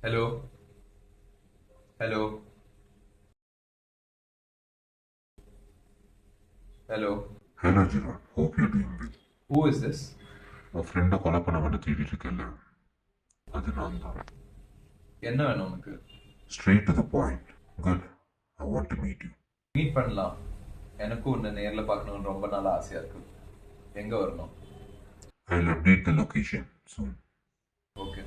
Hello. Hello. Hello. Hello, Jivan. Hope you're doing well. Who is this? உன் ஃப்ரெண்டை கொலை பண்ணவன தேடிட்டு இருக்கல, அது நான் தான். என்ன வேணும் உனக்கு? Straight to the point. Good. I want to meet you. Meet பண்ணலாம். எனக்கும் உன்னை நேரில் பார்க்கணும்னு ரொம்ப நாள் ஆசையாக இருக்கு. எங்கே வரணும்? I'll update the location soon. Okay.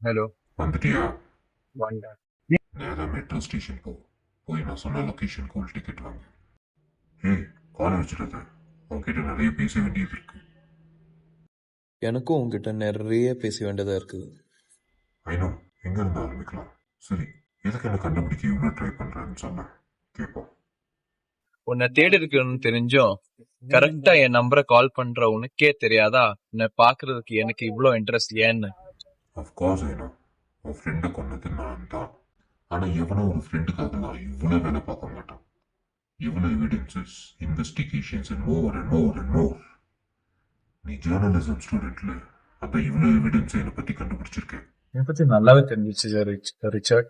Hello வந்துட்டியா? வாண்டா. நேராக மெட்ரோ ஸ்டேஷன் போய் நான் சொன்ன லொக்கேஷன் கோல் டிக்கெட் வாங்க. ஏய், கால் வச்சுருத. உன்கிட்ட நிறைய பேச வேண்டியது இருக்கு. எனக்கும் உங்ககிட்ட நிறைய பேச வேண்டியதாக இருக்குது. ஐநோ, எங்க இருந்து ஆரம்பிக்கலாம்? சரி, எதுக்கு என்ன கண்டுபிடிக்க இவ்வளோ ட்ரை பண்றேன்னு சொன்னேன். கேட்போம். உன்னை தேடி இருக்குன்னு தெரிஞ்சும் கரெக்டா என் நம்பரை கால் பண்ற உனக்கே தெரியாதா உன்னை பாக்குறதுக்கு எனக்கு இவ்வளோ இன்ட்ரெஸ்ட் ஏன்னு? அஃப்கோர்ஸ் ஐநோ, உன் ஃப்ரெண்டை கொன்னது நான் தான். ஆனால் எவனோ ஒரு ஃப்ரெண்டுக்காக நான் இவ்வளோ வேலை பார்க்க மாட்டான். இவ்வளோ எவிடன்சஸ், இன்வெஸ்டிகேஷன்ஸ் அண்ட் மோர். நீ ஜேர்னலிசம் ஸ்டூடெண்ட்ல அப்போ இவ்வளோ எவிடன்ஸ் என்னை பற்றி கண்டுபிடிச்சிருக்கேன். என்னை பத்தி நல்லாவே தெரிஞ்சிச்சு ரிச்சர்ட்.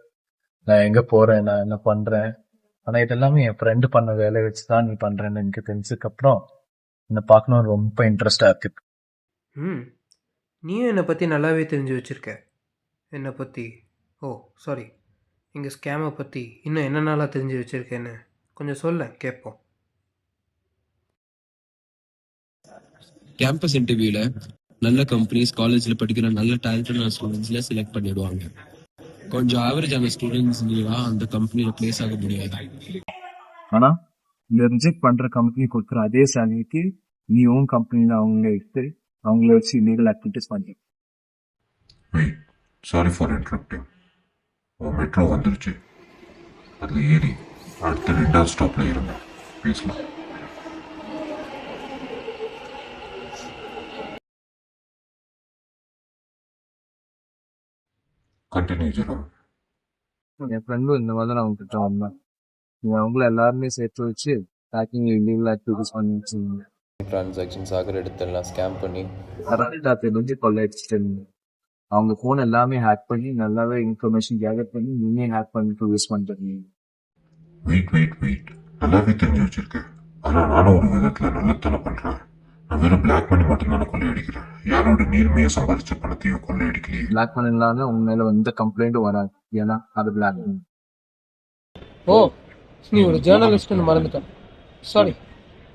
நான் எங்க போறேன், நான் என்ன பண்றேன். ஆனா இதெல்லாமே என் ஃப்ரெண்டு பண்ண வேலையை வச்சுதான் நீ பண்றேன்னு எனக்கு தெரிஞ்சதுக்கு அப்புறம் என்னை பார்க்கணும்னு ரொம்ப இன்ட்ரெஸ்டா இருக்கு. நீயும் என்னை பற்றி நல்லாவே தெரிஞ்சு வச்சுருக்க. என்னை பற்றி சாரி எங்கள் ஸ்கேமை பற்றி இன்னும் என்ன நாளாக தெரிஞ்சு வச்சுருக்கேன்னு கொஞ்சம் சொல்ல கேட்போம். கேம்பஸ் இன்டர்வியூல நல்ல கம்பெனிஸ் காலேஜில் படிக்கிற நல்ல டேலண்டான ஸ்டூடெண்ட்ஸ்ல செலக்ட் பண்ணிடுவாங்க. கொஞ்சம் ஆவரேஜான ஸ்டூடெண்ட்ஸ் அந்த கம்பெனியில் பிளேஸ் ஆக முடியாது. ஆனா இந்த ரிஜெக்ட் பண்ற கம்பெனி கொடுக்குற அதே சேலரிக்கு நீ உன் கம்பெனில அவங்கள எடுத்து அவங்கள வச்சு இல்லீகல் ஆக்டிவிட்டிஸ் பண்ணி. Wait, sorry for interrupting. உன் மெட்ரோ வந்துருச்சு. அதில் ஏறி அடுத்த 2வது ஸ்டாப்ல இருங்க, பேசலாம். கண்டினியூ ஜெரம். என் ஃப்ரெண்டும் இந்த மாதிரி அவங்க கிட்ட வந்தேன். நீ அவங்கள எல்லாருமே சேர்த்து வச்சு பேக்கிங் இல்லீகல் ஆக்டிவிட்டிஸ் பண்ணி வச்சுருந்தீங்க. டிரான்சாக்ஷன்ஸ் ஆகிற இடத்தெல்லாம் ஸ்கேம் பண்ணி கரெக்டாக தெரிஞ்சு கொள்ளையடிச்சிட்டு இருந்தீங்க. அவங்க ஃபோன் எல்லாமே ஹேக் பண்ணி நல்லாவே இன்ஃபர்மேஷன் கேதர் பண்ணி நீங்களே ஹேக் பண்ணிட்டு யூஸ் பண்ணிட்டு. வெயிட், நல்லாவே தெரிஞ்சு வச்சிருக்கேன். ஆனால் நானும் ஒரு விதத்தில் நல்லத்தனை பண்ணுறேன். நான் வெறும் பிளாக் மணி மட்டும்தானே கொள்ளையடிக்கிறேன். யாரோட நேர்மையை சம்பாதிச்ச பணத்தையும் கொள்ளையடிக்கலையே. பிளாக் மணி இல்லாமல் உங்க மேல எந்த கம்ப்ளைண்ட்டும் வராது. ஏன்னா அது பிளாக் மணி. நீ ஒரு ஜேர்னலிஸ்ட்னு மறந்துட்டேன். Sorry,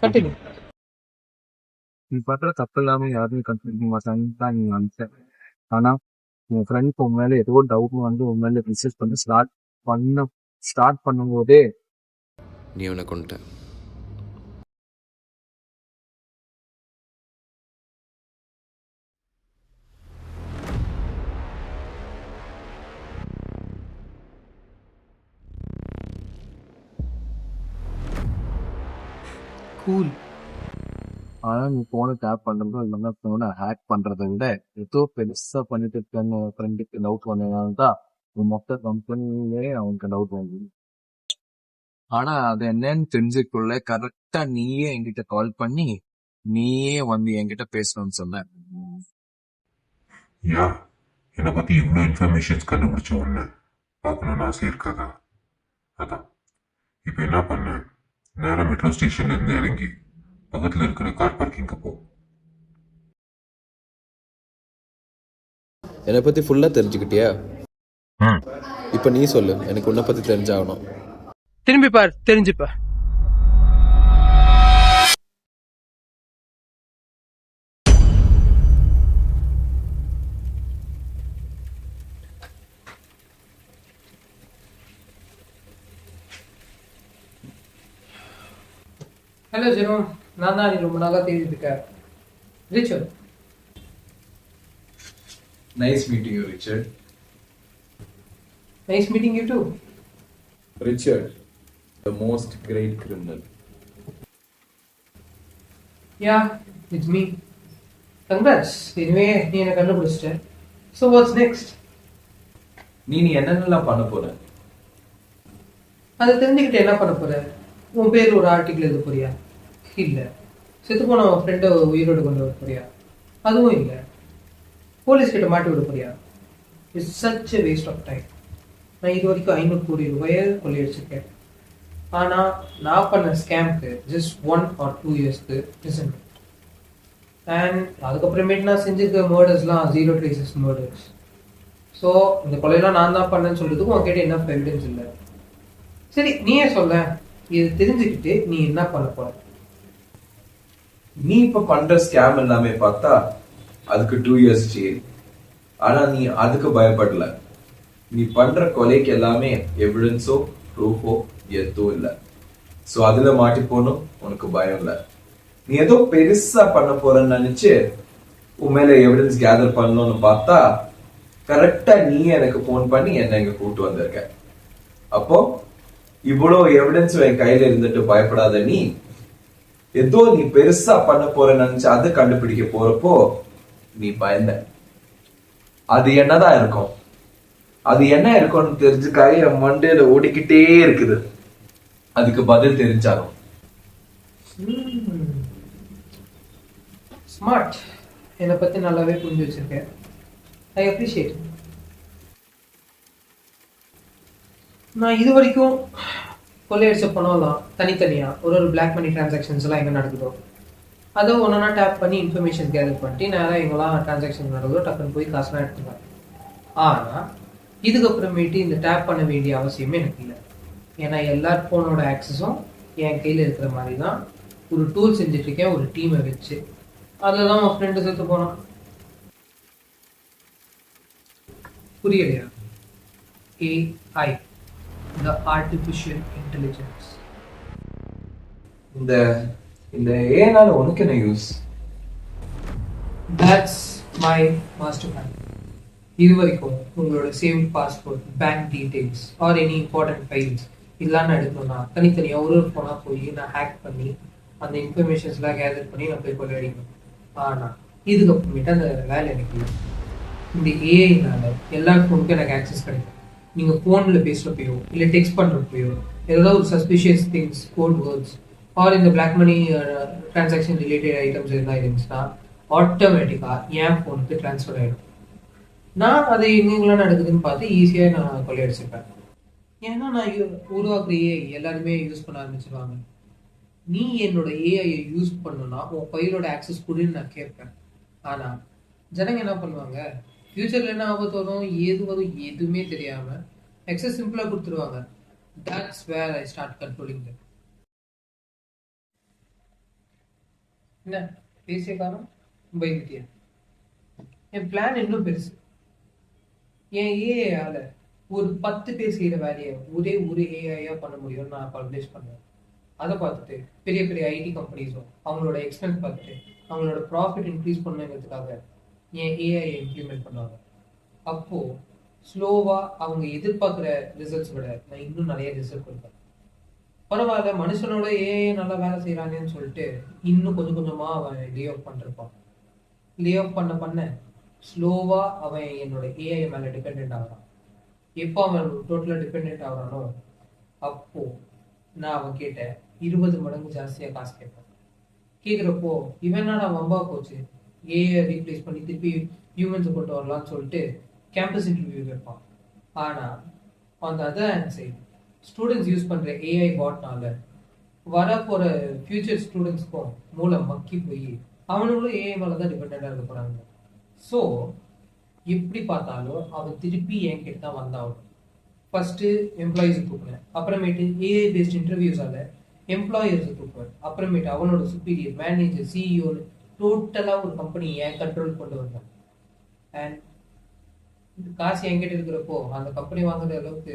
continue. நீ பண்ற தப்பு இல்லாமல் யாருமே கம்ப்ளைண்ட் பண்ண மாட்டாங்க தான் நீ வந்துட்ட. ஆனா உன் ஃப்ரெண்ட் உன் மேல ஏதோ டவுட் வந்து உன் மேல ரிசர்ச் பண்ணி ஸ்டார்ட் பண்ணும்போதே நீ அவனை கொண்டுட்ட. கூல். ஆனா நீ போனை டேப் பண்றதும் இல்லைன்னா போனை ஹேக் பண்றதை விட ஏதோ பெருசா பண்ணிட்டு இருக்கேன்னு ஃப்ரெண்டுக்கு டவுட் வந்ததுனால்தான் மொத்த கம்பெனிலே அவனுக்கு டவுட் வந்து. ஆனா அது என்னன்னு தெரிஞ்சுக்குள்ள கரெக்டா நீயே என்கிட்ட கால் பண்ணி நீயே வந்து என்கிட்ட பேசணும்னு சொன்ன. யா, என்னை பற்றி இவ்வளோ இன்ஃபர்மேஷன்ஸ் கண்டுபிடிச்ச ஒன்று பார்க்கணுன்னு ஆசை இருக்காதா? அதான் இப்போ என்ன பண்ணேன், நேராக மெட்ரோ ஸ்டேஷன்லேருந்து இறங்கி பக்கத்தில் இருக்கிற கார் பார்க்கிங்க்கு போ. என்னை பற்றி ஃபுல்லாக தெரிஞ்சுக்கிட்டியா? இப்போ நீ சொல்லு, எனக்கு உன்னை பற்றி தெரிஞ்சாகணும். திரும்பி பார், தெரிஞ்சுப்ப. ஹலோ ஜெரோம், நான் தான் நீ ரொம்ப நாளாக தேடிட்டு இருக்கேன். Richard. Nice meeting you, Richard. Nice meeting you too. Richard, the most great criminal. Yeah, it's me. Congrats, இனிமே நீ என்னை கண்டுபிடிச்சிட்ட. So what's next? நீ என்னென்னலாம் பண்ண போற? அதை தெரிஞ்சுக்கிட்டு என்ன பண்ண போற? உன் பேர் ஒரு ஆர்டிக்கிள் எழுத போறியா? இல்லை. செத்து போன உன் ஃப்ரெண்டை உயிரோடு கொண்டு வர போறியா? அதுவும் இல்லை. போலீஸ் கிட்ட மாட்டி விட போறியா? It's such a waste of time. நான் இது வரைக்கும் 500 கோடி ரூபாயை கொள்ளையடிச்சிருக்கேன். ஆனால் நான் பண்ண ஸ்கேம்க்கு ஜஸ்ட் 1 or 2 இயர்ஸ்க்கு ரிசன். அண்ட் அதுக்கப்புறமேட்டு நான் செஞ்சிருக்க மர்டர்ஸ்லாம் 0 traces மர்டர்ஸ். ஸோ இந்த கொலையெல்லாம் நான் தான் பண்ணேன்னு சொல்றதுக்கு உங்ககிட்ட என்ன எவிடன்ஸ் இல்லை. சரி, நீயே சொல்ல, இது தெரிஞ்சுக்கிட்டு நீ என்ன பண்ண போற? நீ இப்ப பண்ற ஸ்கேம் எல்லாமே பார்த்தா அதுக்கு 2 years ஜெயில். ஆனா நீ அதுக்கு பயப்படல. நீ பண்ற கொலைக்கு எல்லாமே எவிடன்ஸோ ப்ரூஃபோ எதுவும் இல்லை. ஸோ அதுல மாட்டி போகணும் உனக்கு பயம் இல்லை. நீ ஏதோ பெருசா பண்ண போறன்னு நினைச்சு உன் மேல எவிடன்ஸ் கேதர் பண்ணணும்னு பார்த்தா கரெக்டா நீ எனக்கு போன் பண்ணி என்ன இங்க கூப்பிட்டு வந்திருக்க. அப்போ இவ்வளவு எவிடன்ஸ் என் கையில இருந்துட்டு பயப்படாத. நீ ஏதோ நீ பெருசா பண்ண போறன்னு நினைச்சு அதை கண்டுபிடிக்க போறப்போ நீ பயந்த. அது என்னதான் இருக்கும்? அது என்ன இருக்கும்னு தெரிஞ்சுக்காக என் மண்டையில ஓடிக்கிட்டே இருக்குது. அதுக்கு பதில் தெரிஞ்சாலும். ஸ்மார்ட். என்னை பத்தி நல்லாவே புரிஞ்சு வச்சிருக்கேன். I appreciate. நான் இது வரைக்கும் கொள்ளையடிச்ச பணம்லாம் தனித்தனியாக ஒரு பிளாக் மணி டிரான்சாக்ஷன்ஸ் எல்லாம் எங்கே நடக்குதோ அதை ஒன்றா டேப் பண்ணி இன்ஃபர்மேஷன் கேதர் பண்ணிட்டு நேராக எங்கெல்லாம் டிரான்சாக்ஷன் நடக்குதோ டக்குன்னு போய் காசுலாம் எடுத்துப்பேன். ஆனால் இதுக்கப்புறமேட்டு இந்த டேப் பண்ண வேண்டிய அவசியமே எனக்கு இல்லை. ஏன்னா எல்லா ஃபோனோட ஆக்சஸும் என் கையில் இருக்கிற மாதிரி தான் ஒரு டூல் செஞ்சுட்ருக்கேன், ஒரு டீமை வச்சு. அதில் தான் உன் ஃப்ரெண்டு சேர்த்து போனான். புரியலையா? AI, the artificial intelligence. இந்த இந்த ஏனால உனக்கு என்ன use? That's my master plan. இது வரைக்கும் உங்களோட save passport, bank details or any important files இதெல்லாம் எடுக்கணும்னா தனித்தனியாக ஒரு ஃபோனாக போய் நான் ஹேக் பண்ணி அந்த இன்ஃபர்மேஷன்ஸ்லாம் கேதர் பண்ணி நான் போய் கொள்ளையடிக்கணும். ஆனால் இதுக்கப்புறமேட்டு அந்த வேலை எனக்கு இல்லை. இந்த ஏஐனால எல்லா ஃபோனுக்கும் எனக்கு ஆக்சஸ் கிடைக்கும். நீங்கள் ஃபோனில் பேசுகிறப்பையோ இல்லை டெக்ஸ்ட் பண்ணுறப்பையோ ஏதாவது ஒரு suspicious things, code words or இந்த black money transaction related items எதுனா இருந்துச்சுன்னா ஆட்டோமேட்டிக்காக என் ஃபோனுக்கு ட்ரான்ஸ்ஃபர் ஆகிடும். நான் அதை எங்கெங்கெல்லாம் நடக்குதுன்னு பார்த்து ஈஸியாக நான் கொள்ளையடிச்சிருப்பேன். ஏன்னா நான் உருவாக்குற ஏஐ எல்லாருமே யூஸ் பண்ண ஆரம்பிச்சிருவாங்க. நீ என்னோட ஏஐயை யூஸ் பண்ணணும்னா உன் ஃபைலோட ஆக்சஸ் கொடுன்னு நான் கேட்பேன். ஆனால் ஜனங்க என்ன பண்ணுவாங்க, ஃபியூச்சரில் என்ன ஆபத்து வரும், ஏது வரும் எதுவுமே தெரியாமல் ஆக்சஸ் சிம்பிளாக கொடுத்துருவாங்க. That's where I start controlling that. என்ன பேசிய காரணம் பயந்துட்டியா? என் பிளான் இன்னும் பெருசு. என் ஏஐயால ஒரு 10 பேர் செய்கிற வேலையை ஒரே ஒரு ஏஐயா பண்ண முடியும்னு நான் பப்ளிஷ் பண்ணுவேன். அதை பார்த்துட்டு பெரிய பெரிய ஐடி கம்பெனிஸும் அவங்களோட எக்ஸ்பென்ஸ் பார்த்துட்டு அவங்களோட ப்ராஃபிட் இன்க்ரீஸ் பண்ணுங்கிறதுக்காக என் ஏஐயை இம்ப்ளிமெண்ட் பண்ணுவாங்க. அப்போது ஸ்லோவாக அவங்க எதிர்பார்க்குற ரிசல்ட்ஸ் விட நான் இன்னும் நிறைய ரிசல்ட் கொடுப்பேன். பரவாயில்ல, மனுஷனோட ஏஐ நல்லா வேலை செய்கிறாங்கன்னு சொல்லிட்டு இன்னும் கொஞ்சம் கொஞ்சமாக அவன் லே ஆஃப் பண்ணிருப்பான். லே ஆஃப் பண்ண ஸ்லோவாக அவன் என்னோட ஏஐ மேலே டிபெண்ட் ஆகிறான். எப்போ அவன் டோட்டலாக டிபெண்ட் ஆகிறானோ அப்போது நான் அவன் கேட்ட 20 மடங்கு ஜாஸ்தியாக காசு கேட்பேன். கேட்குறப்போ இவன் நான் வம்பா போச்சு, ஏஐ ரீப்ளேஸ் பண்ணி திருப்பி ஹியூமன்ஸை கொண்டு வரலான்னு சொல்லிட்டு கேம்பஸ் இன்டர்வியூ வைப்பான். ஆனால் அந்த அதர் சைடு ஸ்டூடெண்ட்ஸ் யூஸ் பண்ணுற ஏஐ பாட்னால வரப்போகிற ஃபியூச்சர் ஸ்டூடெண்ட்ஸ்க்கும் மூலம் மக்கி போய் அவனுங்களும் ஏஐ மேலே தான் டிபெண்டாக இருக்க போகிறாங்க. ஸோ எப்படி பார்த்தாலும் அவன் திருப்பி என்கிட்ட தான் வந்தாகணும். ஃபஸ்ட்டு எம்ப்ளாயீஸை தூக்குனேன், அப்புறமேட்டு ஏஐ பேஸ்ட் இன்டர்வியூஸால் எம்ப்ளாயர்ஸை தூக்குவேன், அப்புறமேட்டு அவனோட சுப்பீரியர் மேனேஜர் சிஇஓன்னு டோட்டலாக ஒரு கம்பெனி என் கண்ட்ரோல் கொண்டு வந்தேன். அண்ட் இந்த காசு என்கிட்ட இருக்கிறப்போ அந்த கம்பெனி வாங்குற அளவுக்கு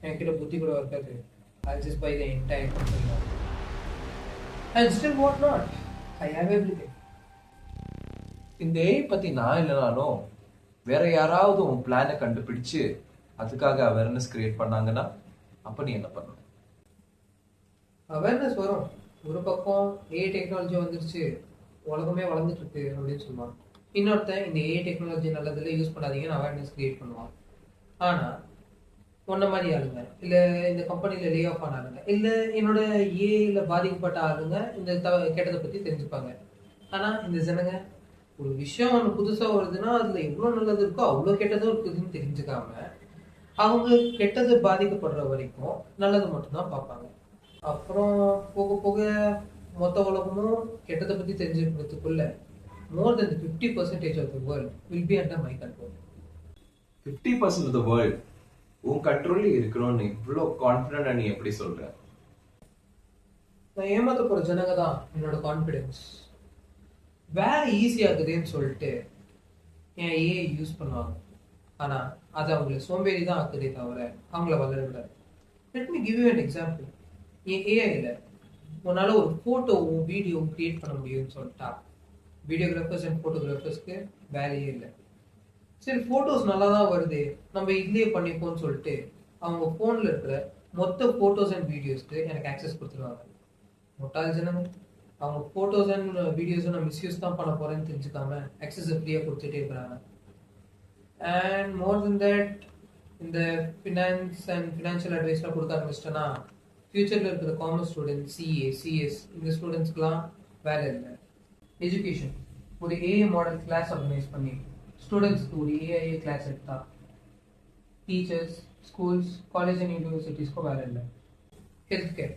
என்கிட்ட புத்தி கூட இருக்காது. I just buy the entire company. And still what not, I have everything. இந்த ஏஐ பத்தி நான் இல்லைனாலும் வேற யாராவது உன் பிளானை கண்டுபிடிச்சு அதுக்காக அவேர்னஸ் கிரியேட் பண்ணாங்கன்னா அப்ப நீ என்ன பண்ணணும்? அவேர்னஸ் வரும். ஒரு பக்கம் ஏஐ டெக்னாலஜி வந்துருச்சு, உலகமே வளர்ந்துட்டு இருக்கு அப்படின்னு சொல்லுவான். இன்னொருத்தன் இந்த ஏஐ டெக்னாலஜி நல்லதில் யூஸ் பண்ணாதீங்கன்னு அவேர்னஸ் கிரியேட் பண்ணுவான். ஆனா உன்ன மாதிரி ஆளுங்க, இல்ல இந்த கம்பெனில லே ஆஃப் ஆன ஆளுங்க, இல்ல என்னோட ஏஐல பாதிக்கப்பட்ட ஆளுங்க இந்த கெட்டதை பத்தி தெரிஞ்சுப்பாங்க. ஆனா இந்த ஜனங்க ஒரு விஷயம் ஒன்று புதுசா வருதுன்னா அதுல எவ்வளவு நல்லது இருக்கோ அவ்வளவு கெட்டதும் இருக்குதுன்னு தெரிஞ்சுக்காம அவங்க கெட்டது பாதிக்கப்படுற வரைக்கும் நல்லது மட்டும்தான் பார்ப்பாங்க. அப்புறம் போக போக மொத்த உலகமும் கெட்டதை பத்தி தெரிஞ்சுக்கிறதுக்குள்ள more than 50% of the world will be under my control. 50% of the world உன் கண்ட்ரோல்ல இருக்கணும்னு இவ்வளோ கான்ஃபிடண்டா நீ எப்படி சொல்ற? நான் ஏமாத்த போற ஜனங்க தான் என்னோட கான்ஃபிடென்ஸ். வேலை ஈஸியாகுதுன்னு சொல்லிட்டு என் ஏஐ யூஸ் பண்ணுவாங்க. ஆனா அது அவங்களை சோம்பேறி தான் ஆக்குதே தவிர அவங்கள வளர விடாது. Let me give you an example. என் ஏஐல உன்னால ஒரு போட்டோவும் வீடியோவும் கிரியேட் பண்ண முடியும்னு சொல்லிட்டா வீடியோகிராஃபர்ஸ் அண்ட் போட்டோகிராஃபர்ஸ்க்கு வேலையே இல்லை. சரி ஃபோட்டோஸ் நல்லா தான் வருது நம்ம இதுலயே பண்ணிப்போம்னு சொல்லிட்டு அவங்க ஃபோனில் இருக்கிற மொத்த ஃபோட்டோஸ் அண்ட் வீடியோஸ்க்கு எனக்கு ஆக்சஸ் கொடுத்துருவாங்க. முட்டாள் ஜனங்க அவங்க ஃபோட்டோஸ் அண்ட் வீடியோஸை நான் மிஸ்யூஸ் தான் பண்ண போறேன்னு தெரிஞ்சுக்காம ஆக்சஸை ஃப்ரீயாக கொடுத்துட்டே இருக்கிறாங்க. அண்ட் மோர் தென் தட் இந்த ஃபினான்ஸ் அண்ட் ஃபினான்ஷியல் அட்வைஸ்லாம் கொடுக்க ஆரம்பிச்சிட்டேன்னா ஃபியூச்சரில் இருக்கிற காமர்ஸ் ஸ்டூடெண்ட், சிஏ, சிஎஸ் இந்த ஸ்டூடெண்ட்ஸ்க்குலாம் வேலை இல்லை. எஜுகேஷன் ஒரு ஏஐ மாடல் கிளாஸ் ஆர்கனைஸ் பண்ணி ஸ்டூடெண்ட்ஸ்க்கு ஒரு ஏஐ கிளாஸ் எடுத்தா டீச்சர்ஸ், ஸ்கூல்ஸ், காலேஜ் அண்ட் யூனிவர்சிட்டிஸ்க்கும் வேலை இல்லை. ஹெல்த் கேர்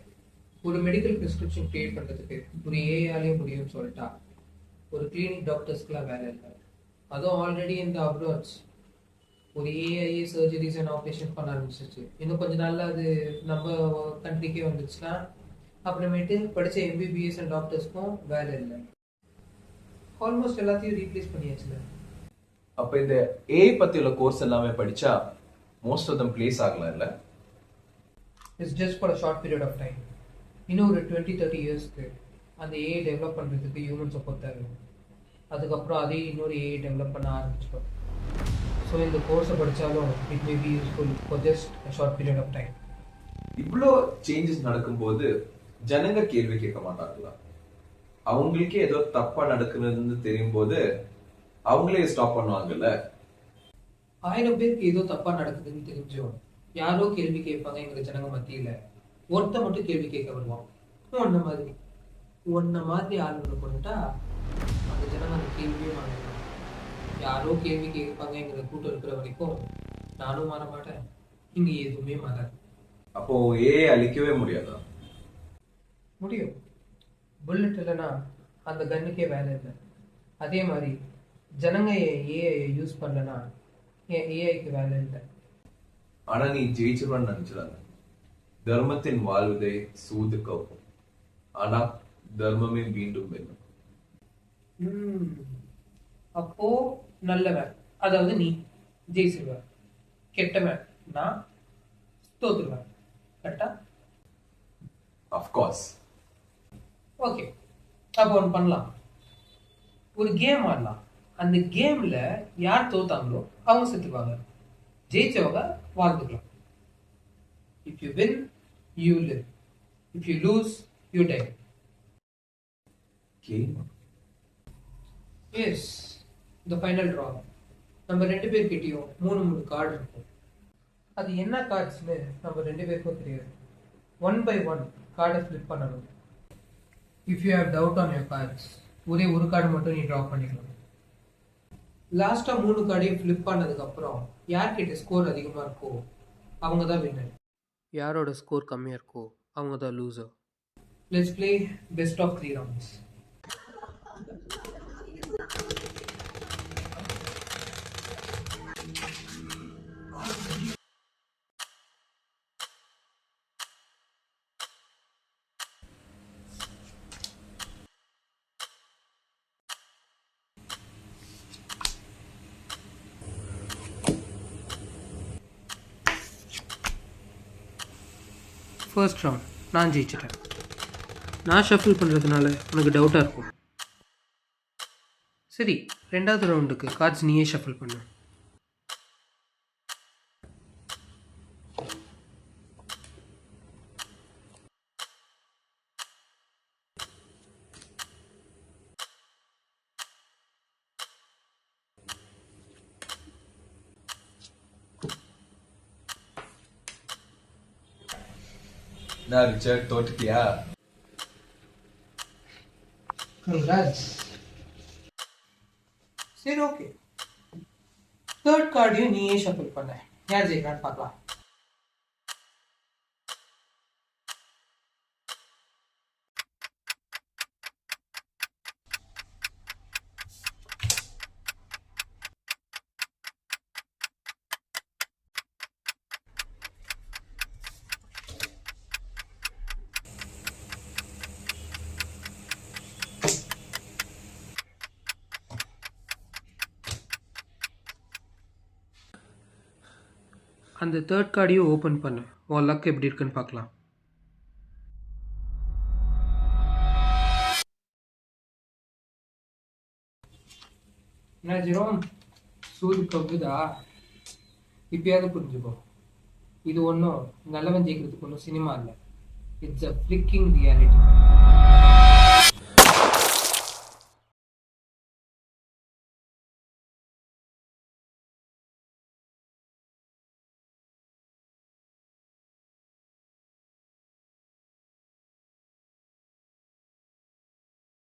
ஒரு மெடிக்கல் ப்ரிஸ்கிரிப்ஷன் கிரியேட் பண்ணுறதுக்கு ஒரு ஏஐயாலேயும் முடியும்னு சொல்லிட்டா ஒரு கிளினிக் டாக்டர்ஸ்க்குலாம் வேலை இல்லை. அதுவும் ஆல்ரெடி இந்த அப்ராட்ஸ் ஒரு ஏஐ சர்ஜரிஸ் அண்ட் ஆப்ரேஷன் பண்ண ஆரம்பிச்சிருச்சு. இன்னும் கொஞ்ச நாள்ல அது நம்ம கண்ட்ரிக்கே வந்துச்சுன்னா அப்புறமேட்டு படித்த எம்பிபிஎஸ் அண்ட் டாக்டர்ஸ்க்கும் வேலை இல்லை. ஆல்மோஸ்ட் எல்லாத்தையும் ரீப்ளேஸ் பண்ணியாச்சுல. அப்ப இந்த ஏஐ பத்தி உள்ள கோர்ஸ் எல்லாமே படிச்சா மோஸ்ட் ஆஃப் தம் பிளேஸ் ஆகலாம் இல்ல? It's just for a short period of time. இன்னும் ஒரு 20-30 இயர்ஸ்க்கு அந்த ஏஐ டெவலப் பண்ணுறதுக்கு ஹியூமன் சப்போர்ட் தேவை. அதுக்கப்புறம் அதே இன்னொரு ஏஐ டெவலப் பண்ண ஆரம்பிச்சிடும். ஸோ இந்த கோர்ஸை படித்தாலும் it may be useful for just a short period of time. இவ்வளோ சேஞ்சஸ் நடக்கும்போது ஜனங்க கேள்வி கேட்க மாட்டாங்களா? அவங்களுக்கே ஏதோ தப்பா நடக்குதுன்னு தெரியும் போது அவங்களே ஸ்டாப் பண்ணுவாங்கல்ல. 1000 பேருக்கு ஏதோ தப்பா நடக்குதுன்னு தெரிஞ்சோம் யாரோ கேள்வி கேட்பாங்க எங்க ஜனங்க மத்தியில ஒருத்த மட்டும் கேள்வி கேட்க வருவான். ஒன்ன மாதிரி ஆளுங்களை கொண்டுட்டா அந்த ஜனங்க அந்த கேள்வியே வாங்கிடுவாங்க. யாரோ கேள்வி கேட்பாங்கிற கூட்டம் இருக்கிற வரைக்கும் நானும் மாற மாட்டேன், இங்க எதுவுமே மாறாது. அப்போ ஏஐ அழிக்கவே முடியாதா? முடியும். புல்லட் இல்லைன்னா அந்த கன்னுக்கே வேலை இல்லை. அதே மாதிரி ஜனங்க ஏஐ யூஸ் பண்ணலன்னா என் ஏஐக்கு வேலை இல்லை. ஆனா நீ ஜெயிச்சிருவான்னு நினைச்சிடாத. தர்மத்தின் வாழ்வதை சூது கவுக்கும். ஆனா தர்மமே மீண்டும் வெல்லும். அப்போ நல்லவன் அதாவது நீ ஜெயிச்சிருவ, கெட்டவன் நான் தோத்துருவேன். கரெக்டா? அஃப்கோர்ஸ். ஓகே, அப்போ ஒன்று பண்ணலாம். ஒரு கேம் ஆடலாம். அந்த கேம்ல யார் தோத்தாங்களோ அவங்க செத்துக்குவாங்க, ஜெயிச்சவங்க வாழ்ந்துக்கலாம். If you win you live, if you lose you die. Yes, இந்த ஃபைனல் ட்ரா. நம்ம 2 பேர்கிட்டயும் 3 கார்டு இருக்கும். அது என்ன கார்ட்ஸ்னு நம்ம 2 பேருக்கும் தெரியாது. 1 by 1 கார்டை ஃபிளிப் பண்ணணும். If you have doubt on your cards ஒரே ஒரு கார்டு மட்டும் நீ ட்ரா பண்ணிக்கலாம். லாஸ்டா 3 கார்டையும் ஃபிளிப் பண்ணதுக்கு அப்புறம் யார்கிட்ட ஸ்கோர் அதிகமா இருக்கோ அவங்க தான் வின்னர். யாரோட ஸ்கோர் கம்மியா இருக்கோ அவங்க தான் loser. Let's play best of 3 rounds. First round நான் ஜெயிச்சிட்டேன். நான் ஷஃபில் பண்ணுறதுனால உனக்கு டவுட்டாக இருக்கும். சரி, 2வது ரவுண்டுக்கு கார்ட்ஸ் நீயே ஷஃபில் பண்ணு. நான் ரிச்சர்ட் தோட்டுட்டியா? Congrats. சரி ஓகே, தேர்ட் கார்டையும் நீயே ஷஃபிள் பண்ண. யார் ஜெயிக்கிறான்னு பார்க்கலாம். அந்த தேர்ட் கார்டையும் ஓப்பன் பண்ணு. உன் லக் எப்படி இருக்குன்னு பார்க்கலாம். என்ன ஜெரோம், சூது கவுதா? இப்பயாவது புரிஞ்சுக்கோ, இது ஒன்றும் நல்லவன் ஜெயிக்கிறதுக்கு ஒன்றும் சினிமா இல்லை. It's a flicking reality.